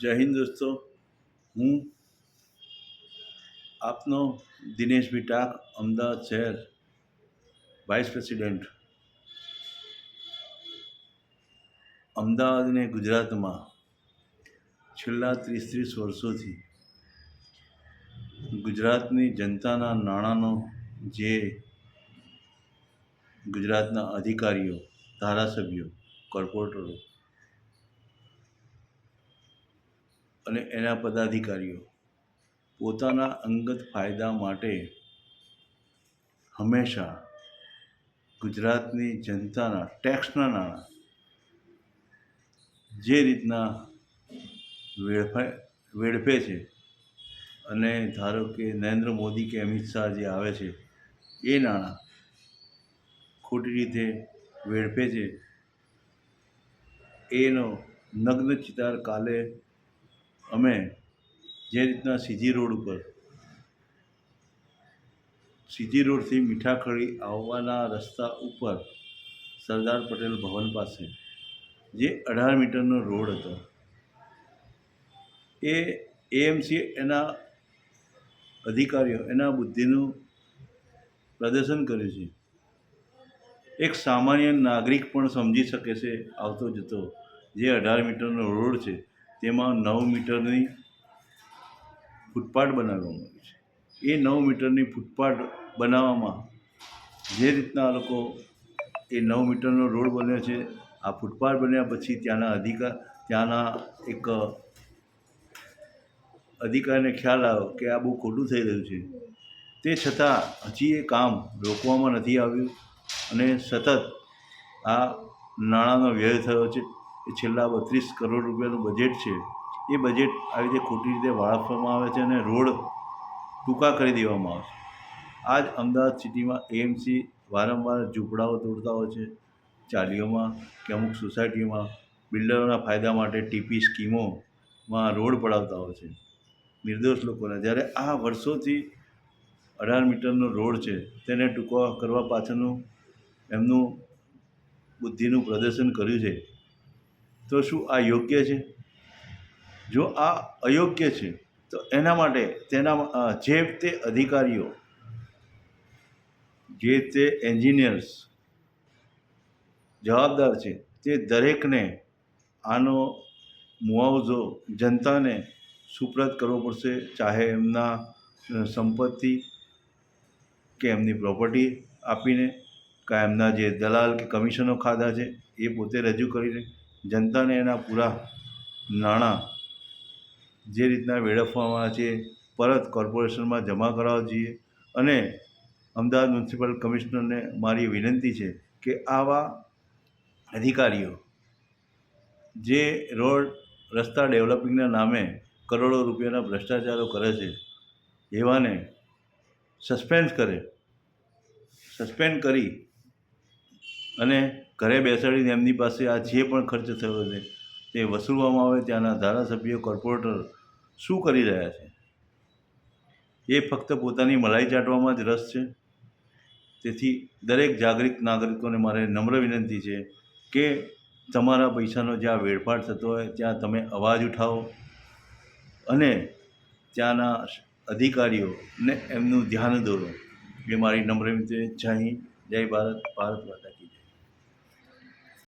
જય હિન્દ દોસ્તો, હું આપનો દિનેશભાઈ ટાક, અમદાવાદ શહેર વાઇસ પ્રેસિડેન્ટ. અમદાવાદ અને ગુજરાતમાં છેલ્લા 30 વર્ષોથી ગુજરાતની જનતાના નાણાંનો જે ગુજરાતના અધિકારીઓ, ધારાસભ્યો, કોર્પોરેટરો અને એના પદાધિકારીઓ પોતાના અંગત ફાયદા માટે હંમેશા ગુજરાતની જનતાના ટેક્સના નાણાં જે રીતના વેડફે છે, અને ધારો કે નરેન્દ્ર મોદી કે અમિત શાહ જે આવે છે એ નાણાં ખોટી રીતે વેડફે છે, એનો નગ્ન ચિતાર કાલે અમે જે રીતના સીજી રોડથી મીઠાખડી આવવાના રસ્તા ઉપર સરદાર પટેલ ભવન પાસે જે 18 મીટરનો રોડ હતો, એ એએમસી એના અધિકારીઓ એના બુદ્ધિનું પ્રદર્શન કર્યું છે. એક સામાન્ય નાગરિક પણ સમજી શકે છે આવતો જતો, જે 18 મીટરનો રોડ છે તેમાં 9 મીટરની ફૂટપાથ બનાવવામાં આવી છે. એ 9 મીટરની ફૂટપાથ બનાવવામાં જે રીતના લોકો એ 9 મીટરનો રોડ બન્યો છે, આ ફૂટપાથ બન્યા પછી ત્યાંના એક અધિકારીને ખ્યાલ આવ્યો કે આ બહુ ખોટું થઈ રહ્યું છે. તે છતાં હજી એ કામ રોકવામાં નથી આવ્યું અને સતત આ નાણાંનો વ્યય થયો છે. એ છેલ્લા 32 કરોડ રૂપિયાનું બજેટ છે, એ બજેટ આવી રીતે ખોટી રીતે વાળફવામાં આવે છે અને રોડ ટૂંકા કરી દેવામાં આવે છે. આ જ અમદાવાદ સિટીમાં એએમસી વારંવાર ઝૂંપડાઓ તોડતા હોય છે, ચાલીઓમાં કે અમુક સોસાયટીઓમાં બિલ્ડરોના ફાયદા માટે ટીપી સ્કીમોમાં રોડ પડાવતા હોય છે નિર્દોષ લોકોને. જ્યારે આ વર્ષોથી 18 મીટરનો રોડ છે તેને ટૂંકો કરવા પાછળનું એમનું બુદ્ધિનું પ્રદર્શન કર્યું છે. તો શું આ યોગ્ય છે? જો આ અયોગ્ય છે તો એના માટે જે તે અધિકારીઓ, જે તે એન્જિનિયર્સ જવાબદાર છે તે દરેકને આનો મુઆવજો જનતાને સુપ્રત કરવો પડશે, ચાહે એમના સંપત્તિ કે એમની પ્રોપર્ટી આપીને, કાં એમના જે દલાલ કે કમિશનો ખાધા છે એ પોતે રજૂ કરીને જનતાને એના પૂરા નાણાં જે રીતના વેડફવામાં આવે છે પરત કોર્પોરેશનમાં જમા કરાવવા જોઈએ. અને અમદાવાદ મ્યુનિસિપલ કમિશનરને મારી વિનંતી છે કે આવા અધિકારીઓ જે રોડ રસ્તા ડેવલપિંગના નામે કરોડો રૂપિયાના ભ્રષ્ટાચારો કરે છે, એવાને સસ્પેન્ડ કરી અને ઘરે બેસાડીને એમની પાસે આ જે પણ ખર્ચ થયો છે તે વસૂલવામાં આવે. ત્યાંના ધારાસભ્યો, કોર્પોરેટર શું કરી રહ્યા છે? એ ફક્ત પોતાની મલાઈ ચાટવામાં જ રસ છે. તેથી દરેક જાગૃત નાગરિકોને મારે નમ્ર વિનંતી છે કે તમારા પૈસાનો જ્યાં વેડફાટ થતો હોય ત્યાં તમે અવાજ ઉઠાવો અને ત્યાંના અધિકારીઓને એમનું ધ્યાન દોરો. એ મારી નમ્ર વિનંતી છે. જય હિન્દ, જય ભારત, ભારત માતા.